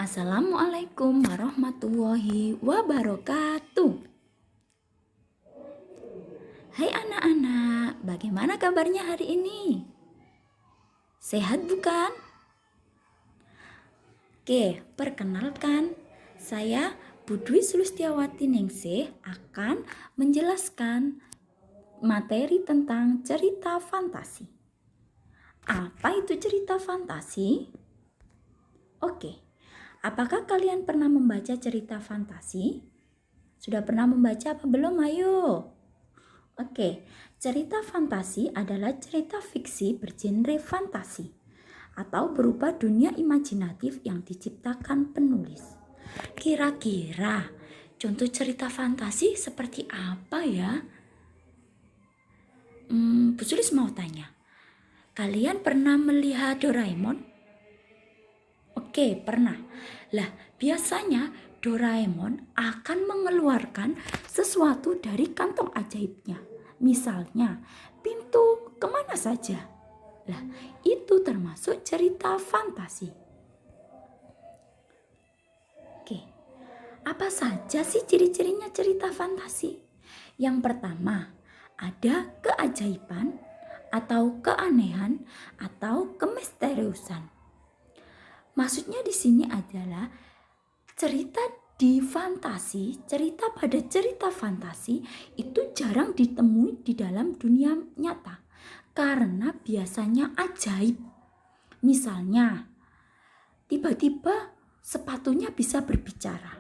Assalamualaikum warahmatullahi wabarakatuh. Hai anak-anak, bagaimana kabarnya hari ini? Sehat bukan? Oke, perkenalkan, saya Budwi Sulistiawati Ningsih akan menjelaskan materi tentang cerita fantasi. Apa itu cerita fantasi? Oke, apakah kalian pernah membaca cerita fantasi? Sudah pernah membaca apa belum? Ayo. Oke, cerita fantasi adalah cerita fiksi bergenre fantasi atau berupa dunia imajinatif yang diciptakan penulis. Kira-kira contoh cerita fantasi seperti apa ya? Bu Sulis mau tanya, kalian pernah melihat Doraemon? Oke, pernah. Lah, biasanya Doraemon akan mengeluarkan sesuatu dari kantong ajaibnya. Misalnya, pintu kemana saja. Lah, itu termasuk cerita fantasi. Oke, apa saja sih ciri-cirinya cerita fantasi? Yang pertama, ada keajaiban atau keanehan atau kemisteriusan. Maksudnya di sini adalah cerita pada cerita fantasi itu jarang ditemui di dalam dunia nyata karena biasanya ajaib. Misalnya, tiba-tiba sepatunya bisa berbicara.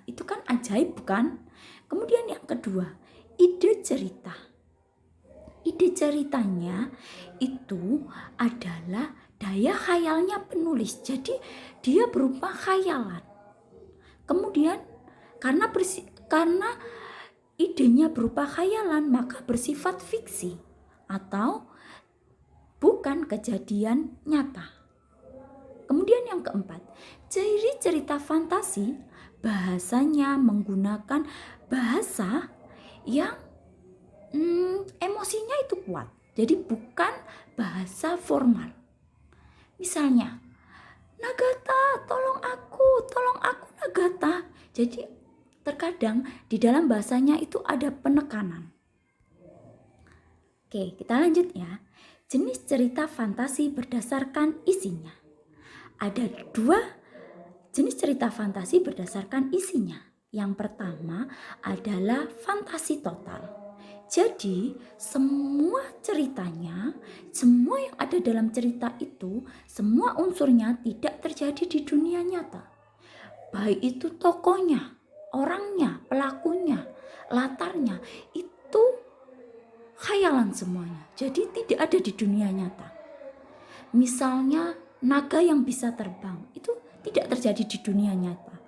Itu kan ajaib bukan? Kemudian yang kedua, ide cerita. Ide ceritanya itu adalah daya khayalnya penulis. Jadi dia berupa khayalan. Kemudian karena idenya berupa khayalan maka bersifat fiksi atau bukan kejadian nyata. Kemudian yang keempat, ciri cerita fantasi bahasanya menggunakan bahasa yang emosinya itu kuat. Jadi bukan bahasa formal. Misalnya, Nagata, tolong aku Nagata. Jadi terkadang di dalam bahasanya itu ada penekanan. Oke, kita lanjut ya. Jenis cerita fantasi berdasarkan isinya. Ada 2 jenis cerita fantasi berdasarkan isinya. Yang pertama adalah fantasi total. Jadi semua ceritanya, semua yang ada dalam cerita itu, semua unsurnya tidak terjadi di dunia nyata. Baik itu tokohnya, orangnya, pelakunya, latarnya, itu khayalan semuanya. Jadi tidak ada di dunia nyata. Misalnya naga yang bisa terbang, itu tidak terjadi di dunia nyata.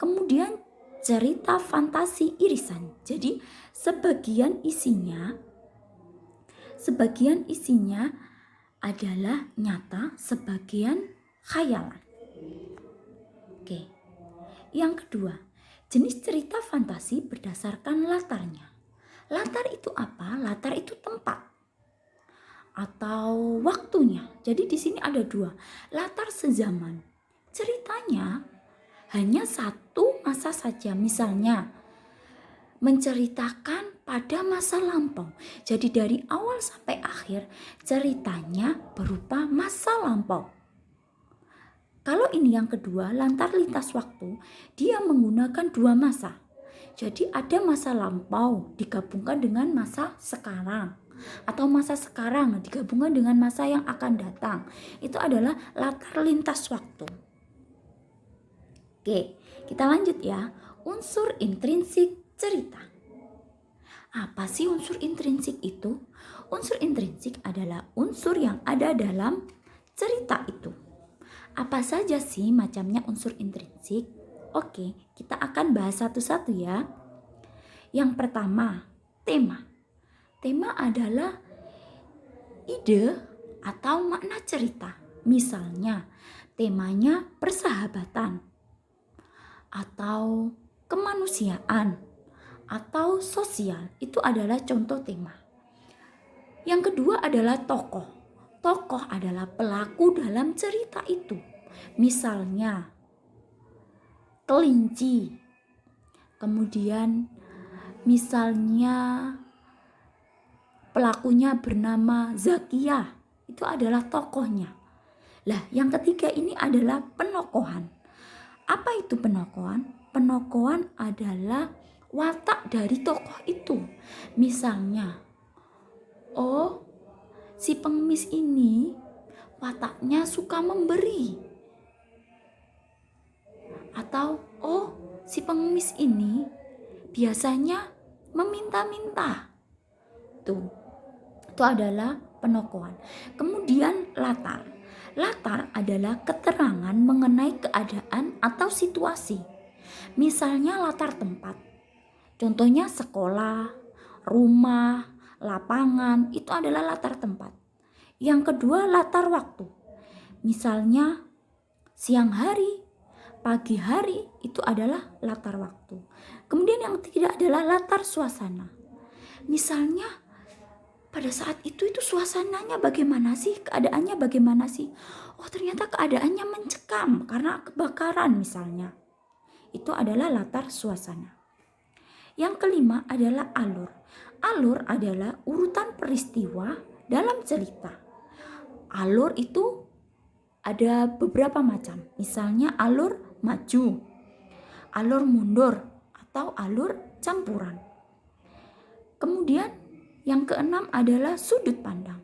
Kemudian cerita fantasi irisan. Jadi sebagian isinya adalah nyata, sebagian khayalan. Oke. Yang kedua, jenis cerita fantasi berdasarkan latarnya. Latar itu apa? Latar itu tempat atau waktunya. Jadi di sini ada 2. Latar sezaman. Ceritanya hanya satu masa saja, misalnya menceritakan pada masa lampau. Jadi dari awal sampai akhir ceritanya berupa masa lampau. Kalau ini yang kedua, lantar lintas waktu, dia menggunakan 2 masa. Jadi ada masa lampau digabungkan dengan masa sekarang, atau masa sekarang digabungkan dengan masa yang akan datang. Itu adalah latar lintas waktu. Oke, kita lanjut ya. Unsur intrinsik cerita. Apa sih unsur intrinsik itu? Unsur intrinsik adalah unsur yang ada dalam cerita itu. Apa saja sih macamnya unsur intrinsik? Oke, kita akan bahas satu-satu ya. Yang pertama, tema. Tema adalah ide atau makna cerita. Misalnya, temanya persahabatan atau kemanusiaan atau sosial. Itu adalah contoh tema. Yang kedua adalah tokoh. Tokoh adalah pelaku dalam cerita itu. Misalnya kelinci. Kemudian misalnya pelakunya bernama Zakia. Itu adalah tokohnya. Lah, yang ketiga ini adalah penokohan. Apa itu penokohan? Penokohan adalah watak dari tokoh itu. Misalnya, oh, si pengemis ini wataknya suka memberi. Atau, oh, si pengemis ini biasanya meminta-minta. Itu adalah penokohan. Kemudian latar. Latar adalah keterangan mengenai keadaan atau situasi. Misalnya latar tempat. Contohnya sekolah, rumah, lapangan, itu adalah latar tempat. Yang kedua latar waktu. Misalnya siang hari, pagi hari, itu adalah latar waktu. Kemudian yang ketiga adalah latar suasana. Misalnya pada saat itu suasananya bagaimana sih? Keadaannya bagaimana sih? Oh, ternyata keadaannya mencekam karena kebakaran misalnya. Itu adalah latar suasana. Yang kelima adalah alur. Alur adalah urutan peristiwa dalam cerita. Alur itu ada beberapa macam. Misalnya alur maju, alur mundur, atau alur campuran. Kemudian yang keenam adalah sudut pandang.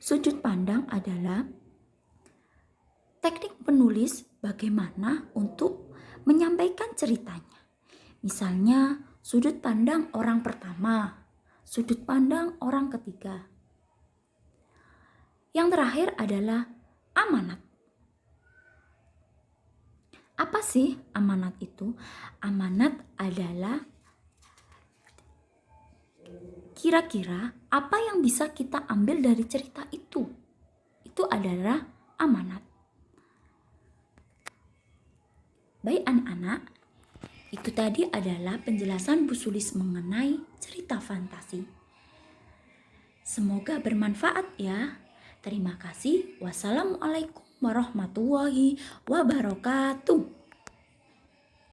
Sudut pandang adalah teknik penulis bagaimana untuk menyampaikan ceritanya. Misalnya sudut pandang orang pertama, sudut pandang orang ketiga. Yang terakhir adalah amanat. Apa sih amanat itu? Amanat adalah kira-kira apa yang bisa kita ambil dari cerita itu? Itu adalah amanat. Baik anak-anak, itu tadi adalah penjelasan Bu Sulis mengenai cerita fantasi. Semoga bermanfaat ya. Terima kasih. Wassalamualaikum warahmatullahi wabarakatuh.